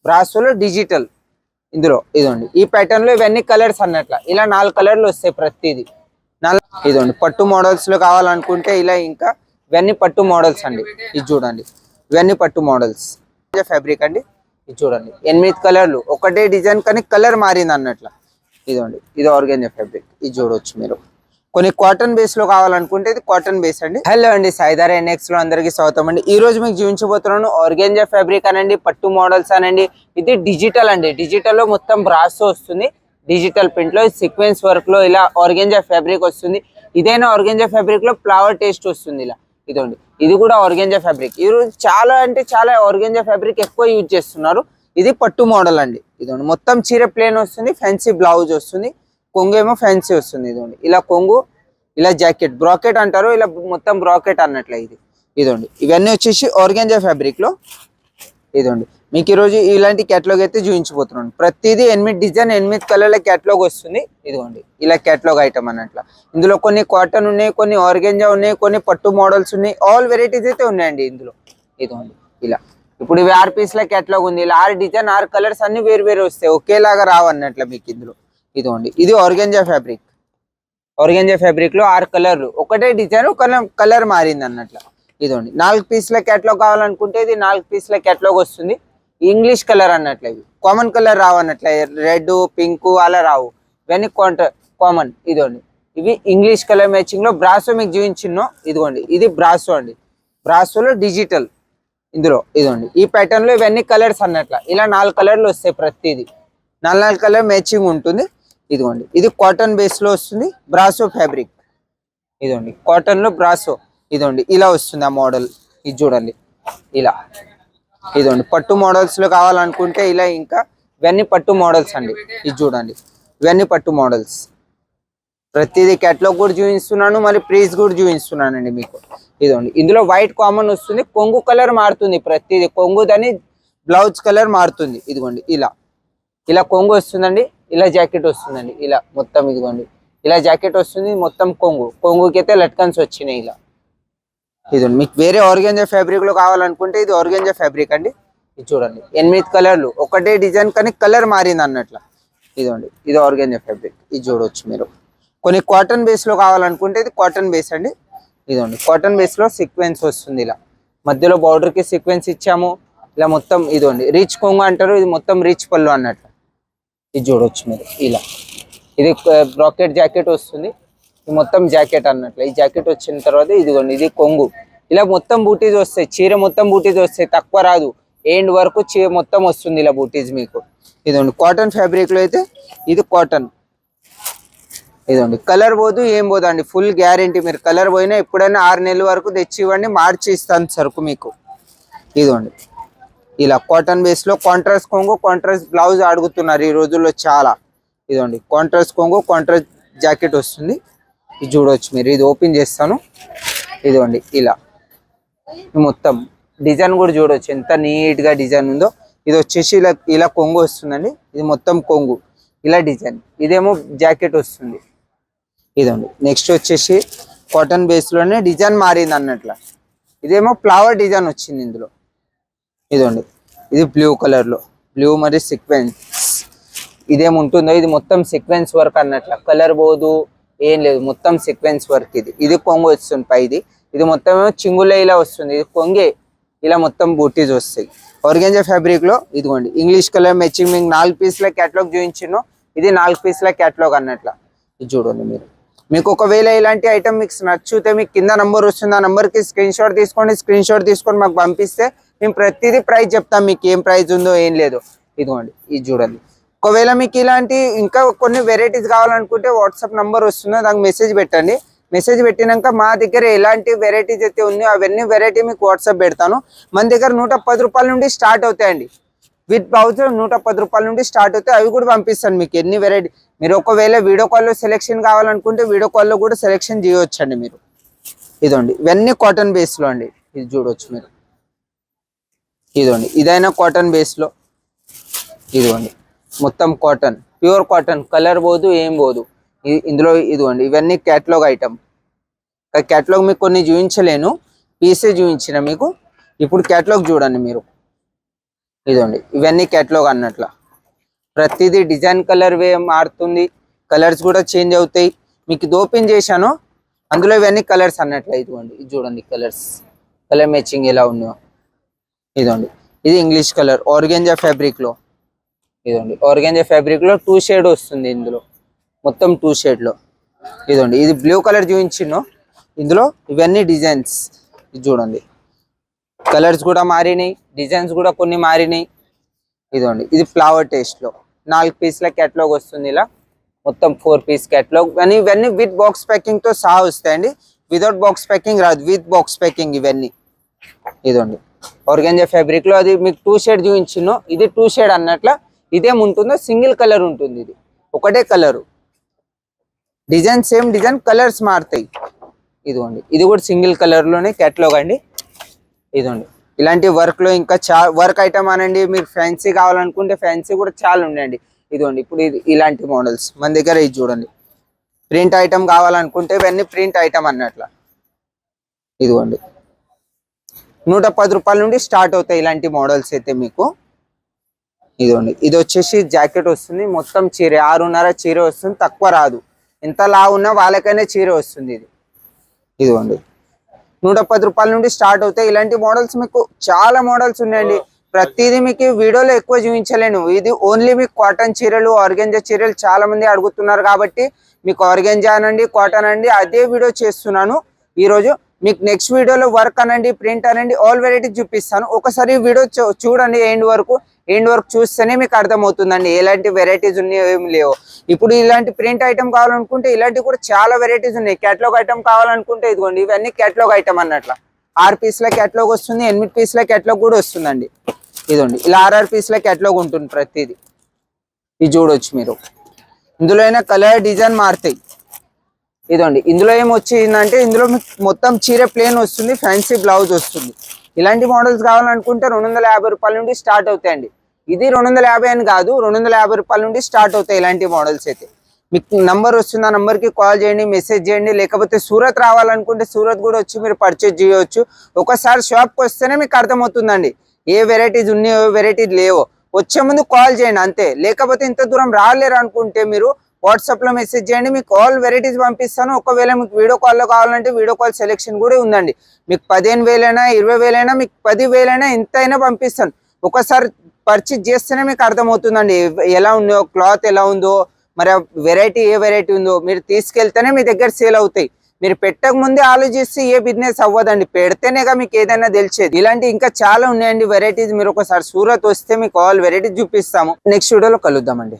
బ్రాసోలో digital ఇందులో ఇదండి ఈ ప్యాటర్న్ లో ఇవన్నీ కలర్స్ అన్నట్ల ఇలా 4 కలర్లు వస్తాయి ప్రతిదీ ఇదండి పట్టు మోడల్స్ లో కావాలనుకుంటే ఇలా ఇంకా ఇవన్నీ పట్టు మోడల్స్ అండి ఇది చూడండి ఇవన్నీ పట్టు మోడల్స్ ఫ్యాబ్రిక్ అండి ఇది చూడండి 8 కలర్లు ఒకటే డిజైన్ కానీ కలర్ మారింది అన్నట్ల ఇదండి ఇది ఆర్గాంజా ఫ్యాబ్రిక్ ఇది చూడొచ్చు మీరు కొన్ని కాటన్ బేస్ లో కావాలనుకుంటే ఇది కాటన్ బేస్ అండి హలో అండి సాయిధార NX లో అందరికీ స్వాగతం అండి ఈ రోజు మీకు చూపించబోతున్నాను ఆర్గాంజా ఫ్యాబ్రిక్ అనండి పట్టు మోడల్స్ అనండి ఇది డిజిటల్ అండి డిజిటల్ లో మొత్తం బ్రాసో వస్తుంది డిజిటల్ ప్రింట్ లో సీక్వెన్స్ వర్క్ లో ఇలా ఆర్గాంజా ఫ్యాబ్రిక్ వస్తుంది ఇదైనా ఆర్గాంజా ఫ్యాబ్రిక్ లో ఫ్లవర్ టేస్ట్ వస్తుంది ఇలా ఇదండి ఇది కూడా ఆర్గాంజా ఫ్యాబ్రిక్ ఈ రోజు చాలా అంటే చాలా ఆర్గాంజా ఫ్యాబ్రిక్ ఎక్కువ యూజ్ చేస్తున్నారు ఇది పట్టు మోడల్ అండి ఇదండి మొత్తం చీర ప్లేన్ వస్తుంది ఫ్యాన్సీ బ్లౌజ్ వస్తుంది కొంగు ఏమో ఫ్యాన్సీ వస్తుంది ఇదండి ఇలా కొంగు ఇలా జాకెట్ బ్రాకెట్ అంటారు ఇలా మొత్తం బ్రాకెట్ అన్నట్లే ఇదండి ఇవన్నీ వచ్చేసి ఆర్గాంజా ఫ్యాబ్రిక్ లో ఇదండి మీకు ఈరోజు ఇలాంటి క్యాటలాగ్ అయితే చూపించబోతున్నాను ప్రతిదీ 8 డిజైన్ 8 కలర్ల క్యాటలాగ్ వస్తుంది ఇదిగోండి ఇలా క్యాటలాగ్ ఐటమ్ అన్నట్ల ఇందులో కొన్ని కాటన్ ఉన్నాయి కొన్ని ఆర్గాంజా ఉన్నాయి కొన్ని పట్టు మోడల్స్ ఉన్నాయి ఆల్ వెరైటీస్ అయితే ఉన్నాయండి ఇందులో ఇదిగోండి ఇలా ఇప్పుడు ఇవి 6 పీస్ల క్యాటలాగ్ ఉంది ఇలా 6 డిజైన్ 6 కలర్స్ అన్ని వేరు వేరు వస్తాయి ఒకేలాగా రావు అన్నట్ల మీకు ఇందులో ఇదిగోండి ఇది ఆర్గాంజా ఫ్యాబ్రిక్ లో 6 కలర్లు ఒకటే డిజైన్ కలర్ మారింది అన్నట్ల ఇదండి 4 పీస్ల క్యాటలాగ్ కావాలనుకుంటే ఇది 4 పీస్ల క్యాటలాగ్ వస్తుంది ఇంగ్లీష్ కలర్ అన్నట్ల ఇవి కామన్ కలర్ రావు అన్నట్ల రెడ్ పింక్ అలా రావు ఇవన్నీ కామన్ ఇదండి ఇవి ఇంగ్లీష్ కలర్ మ్యాచింగ్ లో బ్రాసో మీకు చూపించిన్నో ఇదిగోండి ఇది బ్రాసో అండి బ్రాసోలో డిజిటల్ ఇందులో ఇదండి ఈ ప్యాటర్న్ లో ఇవన్నీ కలర్స్ అన్నట్ల ఇలా 4 కలర్లు వస్తాయి ప్రతిదీ 4 కలర్ మ్యాచింగ్ ఉంటుంది ఇదిగోండి ఇది కాటన్ బేస్ లో వస్తుంది బ్రాసో ఫ్యాబ్రిక్ ఇదండి కాటన్ లో బ్రాసో ఇదండి ఇలా వస్తుంది ఆ మోడల్ ఇది చూడండి ఇలా ఇదండి పట్టు మోడల్స్ లో కావాలనుకుంటే ఇలా ఇంకా ఇవన్నీ పట్టు మోడల్స్ అండి ఇది చూడండి ఇవన్నీ పట్టు మోడల్స్ ప్రతిదీ క్యాటలాగ్ కూడా చూపిస్తున్నాను మరి ప్రైస్ కూడా చూపిస్తున్నానండి మీకు ఇదండి ఇందులో వైట్ కామన్ వస్తుంది కొంగు కలర్ మారుతుంది ప్రతిదీ కొంగు దాని బ్లౌజ్ కలర్ మారుతుంది ఇదిగోండి ఇలా కొంగు వస్తుందండి ఇలా జాకెట్ వస్తుందండి ఇలా మొత్తం ఇదిగోండి ఇలా జాకెట్ వస్తుంది మొత్తం కొంగుకి అయితే లట్కన్స్ వచ్చినాయి ఇలా ఇదండి మీకు వేరే ఆర్గాంజా ఫ్యాబ్రిక్ లో కావాలనుకుంటే ఇది ఆర్గాంజా ఫ్యాబ్రిక్ అండి ఇది చూడండి 8 కలర్లు ఒకటే డిజైన్ కానీ కలర్ మారింది అన్నట్ల ఇదండి ఇది ఆర్గాంజా ఫ్యాబ్రిక్ ఇది చూడవచ్చు మీరు కొన్ని కాటన్ బేస్ లో కావాలనుకుంటే ఇది కాటన్ బేస్ అండి ఇదండి కాటన్ బేస్ లో సీక్వెన్స్ వస్తుంది ఇలా మధ్యలో బార్డర్ కి సీక్వెన్స్ ఇచ్చాము ఇలా మొత్తం ఇదండి రిచ్ కొంగు అంటారు ఇది మొత్తం రిచ్ పళ్ళు అన్నట్లు ఇది చూడవచ్చు మీరు ఇలా ఇది బ్రాకెట్ జాకెట్ వస్తుంది ఇది మొత్తం జాకెట్ అన్నట్లు ఈ జాకెట్ వచ్చిన తర్వాత ఇదిగోండి ఇది కొంగు ఇలా మొత్తం బూటీస్ వస్తాయి చీర మొత్తం బూటీస్ వస్తాయి తక్కువ రాదు ఎండ్ వరకు చీర మొత్తం వస్తుంది ఇలా బూటీస్ మీకు ఇదండి కాటన్ ఫ్యాబ్రిక్ లో అయితే ఇది కాటన్ ఇదండి కలర్ పోదు ఏం పోదు అండి ఫుల్ గ్యారంటీ మీరు కలర్ పోయినా ఎప్పుడైనా 6 నెలల వరకు తెచ్చి ఇవ్వండి మార్చి ఇస్తాను సరుకు మీకు ఇదండి ఇలా కాటన్ బేస్ లో కాంట్రాస్ట్ కొంగు కాంట్రాస్ట్ బ్లౌజ్ అడుగుతున్నారు ఈ రోజుల్లో చాలా ఇదండి కాంట్రాస్ట్ కొంగు కాంట్రాస్ట్ జాకెట్ వస్తుంది ఇది చూడవచ్చు మీరు ఇది ఓపెన్ చేస్తాను ఇదిగోండి ఇలా మొత్తం డిజైన్ కూడా చూడవచ్చు ఎంత నీట్ గా డిజైన్ ఉందో ఇది వచ్చేసి ఇలా కొంగు వస్తుందండి ఇది మొత్తం కొంగు ఇలా డిజైన్ ఇదేమో జాకెట్ వస్తుంది ఇదండి నెక్స్ట్ వచ్చేసి కాటన్ బేస్ లోనే డిజైన్ మారింది అన్నట్ల ఇదేమో ఫ్లవర్ డిజైన్ వచ్చింది ఇందులో ఇదండి ఇది బ్లూ కలర్ లో బ్లూ మరి సీక్వెన్స్ ఇదేముంటుందో ఇది మొత్తం సీక్వెన్స్ వర్క్ అన్నట్ల కలర్ పోదు ఏం లేదు మొత్తం సీక్వెన్స్ వర్క్ ఇది కొంగు వస్తుంది పైది ఇది మొత్తం చింగులే ఇలా వస్తుంది ఇది కొంగే ఇలా మొత్తం బూటీస్ వస్తాయి ఆర్గాంజా ఫ్యాబ్రిక్ లో ఇదిగోండి ఇంగ్లీష్ కలర్ మ్యాచింగ్ మీకు 4 పీస్ల క్యాటలాగ్ చూపించినో ఇది 4 పీస్ల క్యాటలాగ్ అన్నట్ల ఇది చూడండి మీరు మీకు ఒకవేళ ఇలాంటి ఐటమ్ మీకు నచ్చితే మీకు కింద నంబర్ వస్తుంది ఆ నంబర్ కి స్క్రీన్ షాట్ తీసుకొని మాకు పంపిస్తే మేము ప్రతిదీ ప్రైస్ చెప్తాం మీకు ఏం ప్రైస్ ఉందో ఏం లేదో ఇదిగోండి ఇది చూడండి ఒకవేళ మీకు ఇలాంటి ఇంకా కొన్ని వెరైటీస్ కావాలనుకుంటే వాట్సాప్ నంబర్ వస్తుందో దానికి మెసేజ్ పెట్టండి మెసేజ్ పెట్టినాక మా దగ్గర ఎలాంటి వెరైటీస్ అయితే ఉన్నాయో అవన్నీ వెరైటీ మీకు వాట్సాప్ పెడతాను మన దగ్గర 110 రూపాయల నుండి స్టార్ట్ అవుతాయండి విత్ బ్లౌజ్ 110 రూపాయల నుండి స్టార్ట్ అవుతాయి అవి కూడా పంపిస్తాను మీకు ఎన్ని వెరైటీ మీరు ఒకవేళ వీడియో కాల్లో సెలెక్షన్ కావాలనుకుంటే వీడియో కాల్లో కూడా సెలెక్షన్ చేయవచ్చండి మీరు ఇదండి ఇవన్నీ కాటన్ బేస్ లో అండి ఇది చూడవచ్చు మీరు ఇదండి ఇదైనా కాటన్ బేస్ లో ఇదిగోండి మొత్తం కాటన్ ప్యూర్ కాటన్ కలర్ పోదు ఏం పోదు ఇందులో ఇదిగోండి ఇవన్నీ క్యాటలాగ్ ఐటమ్ క్యాటలాగ్ మీకు కొన్ని చూపించలేను పీసే చూపించిన మీకు ఇప్పుడు క్యాటలాగ్ చూడండి మీరు ఇదండి ఇవన్నీ కేటలాగ్ అన్నట్ల ప్రతిదీ డిజైన్ కలర్ వే మారుతుంది, కలర్స్ కూడా చేంజ్ అవుతాయి. మీకు ఇది ఓపెన్ చేశాను, అందులో ఇవన్నీ కలర్స్ అన్నట్ల. ఇదిగోండి ఇది చూడండి కలర్స్, కలర్ మ్యాచింగ్ ఎలా ఉన్నాయో. ఇదండి ఇది ఇంగ్లీష్ కలర్ ఆర్గెంజా ఫ్యాబ్రిక్ లో. ఇదండి ఆర్గెంజా ఫ్యాబ్రిక్ లో 2 షేడ్ వస్తుంది ఇందులో, మొత్తం 2 షేడ్ లో. ఇదండి ఇది బ్లూ కలర్ చూపించిను, ఇందులో ఇవన్నీ డిజైన్స్. ఇది చూడండి కలర్స్ కూడా మారినాయి, డిజైన్స్ కూడా కొన్ని మారినాయి. ఇదండి ఇది ఫ్లవర్ టేస్ట్ లో 4 పీస్ల కేటలాగ్ వస్తుంది. ఇలా మొత్తం 4 పీస్ కేటలాగ్ అని ఇవన్నీ విత్ బాక్స్ ప్యాకింగ్ తో సహా వస్తాయండి. వితౌట్ బాక్స్ ప్యాకింగ్ రాదు, విత్ బాక్స్ ప్యాకింగ్ ఇవన్నీ. ఇదండి ఆర్గెంజా ఫ్యాబ్రిక్ లో అది మీకు 2 షేడ్ చూపించిను, ఇది 2 షేడ్ అన్నట్ల. ఇదేముంటుందో సింగిల్ కలర్ ఉంటుంది, ఇది ఒకటే colour, design same design, colours మారుతాయి. ఇదిగోండి ఇది కూడా సింగిల్ కలర్ లోనే కేటలాగ్ అండి. ఇదండి ఇలాంటి వర్క్ లో ఇంకా వర్క్ ఐటమ్ అనండి, మీరు ఫ్యాన్సీ కావాలనుకుంటే ఫ్యాన్సీ కూడా చాలా ఉన్నాయండి. ఇదిగోండి ఇప్పుడు ఇది ఇలాంటి మోడల్స్ మన దగ్గర. ఇది చూడండి ప్రింట్ ఐటమ్ కావాలనుకుంటే ఇవన్నీ ప్రింట్ ఐటమ్ అన్నట్ల. ఇదిగోండి 110 రూపాయల నుండి స్టార్ట్ అవుతాయి ఇలాంటి మోడల్స్ అయితే మీకు. ఇదిగోండి ఇది వచ్చేసి జాకెట్ వస్తుంది, మొత్తం చీర 6.5 చీర వస్తుంది, తక్కువ రాదు. ఎంత లా ఉన్నా వాళ్ళకైనా చీర వస్తుంది ఇది. ఇదిగోండి 110 రూపాయల నుండి స్టార్ట్ అవుతాయి ఇలాంటి మోడల్స్. మీకు చాలా మోడల్స్ ఉన్నాయండి, ప్రతిదీ మీకు వీడియోలో ఎక్కువ చూపించలేను. ఇది ఓన్లీ మీకు కాటన్ చీరలు, ఆర్గెంజా చీరలు చాలా మంది అడుగుతున్నారు కాబట్టి మీకు ఆర్గెంజా అనండి, కాటన్ అండి అదే వీడియో చేస్తున్నాను ఈరోజు. మీకు నెక్స్ట్ వీడియోలో వర్క్ అనండి, ప్రింట్ అనండి, ఆల్ వెరైటీస్ చూపిస్తాను. ఒకసారి వీడియో చూడండి ఎండ్ వరకు చూస్తేనే మీకు అర్థమవుతుందండి ఎలాంటి వెరైటీస్ ఉన్నాయో ఏమి లేవో. ఇప్పుడు ఇలాంటి ప్రింట్ ఐటమ్ కావాలనుకుంటే ఇలాంటివి కూడా చాలా వెరైటీస్ ఉన్నాయి. కేటలాగ్ ఐటమ్ కావాలనుకుంటే ఇదిగోండి ఇవన్నీ కేటలాగ్ ఐటమ్ అన్నట్ల. 6 పీస్ల కేటలాగ్ వస్తుంది, 8 పీస్ల కేటలాగ్ కూడా వస్తుందండి. ఇదండి ఇలా 6 పీస్ల కేటలాగ్ ఉంటుంది ప్రతిదీ. ఇది చూడొచ్చు మీరు, ఇందులో అయినా కలర్ డిజైన్ మారుతాయి. ఇదండి ఇందులో ఏమొచ్చిందంటే ఇందులో మొత్తం చీర ప్లేన్ వస్తుంది, ఫ్యాన్సీ బ్లౌజ్ వస్తుంది. ఇలాంటి మోడల్స్ కావాలనుకుంటే 250 రూపాయల నుండి స్టార్ట్ అవుతాయండి. ఇది 250 అని కాదు, 250 రూపాయల నుండి స్టార్ట్ అవుతాయి ఇలాంటి మోడల్స్ అయితే. మీకు నంబర్ వస్తుంది, ఆ నంబర్కి కాల్ చేయండి, మెసేజ్ చేయండి. లేకపోతే సూరత్ రావాలనుకుంటే సూరత్ కూడా వచ్చి మీరు పర్చేజ్ చేయవచ్చు. ఒకసారి షాప్కి వస్తేనే మీకు అర్థమవుతుందండి ఏ వెరైటీస్ ఉన్నాయో ఏ వెరైటీస్ లేవో. వచ్చే ముందు కాల్ చేయండి అంతే. లేకపోతే ఇంత దూరం రాలేరు అనుకుంటే మీరు వాట్సాప్ లో మెసేజ్ చేయండి, మీకు ఆల్ వెరైటీస్ పంపిస్తాను. ఒకవేళ మీకు వీడియో కాల్లో కావాలంటే వీడియో కాల్ సెలెక్షన్ కూడా ఉందండి. మీకు 15,000 అయినా 20,000 అయినా మీకు 10,000 అయినా ఎంతైనా పంపిస్తాను. ఒకసారి పర్చేజ్ చేస్తేనే మీకు అర్థమవుతుందండి ఎలా ఉందో, క్లాత్ ఎలా ఉందో, మరి వెరైటీ ఏ వెరైటీ ఉందో. మీరు తీసుకెళ్తేనే మీ దగ్గర సేల్ అవుతాయి. మీరు పెట్టక ముందే ఆలోచిస్తే ఏ బిజినెస్ అవ్వదండి, పెడితేనేగా మీకు ఏదైనా తెలిసేది. ఇలాంటి ఇంకా చాలా ఉన్నాయండి వెరైటీస్. మీరు ఒకసారి సూరత్ వస్తే మీకు ఆల్ వెరైటీస్ చూపిస్తాము. నెక్స్ట్ వీడియోలో కలుద్దామండి.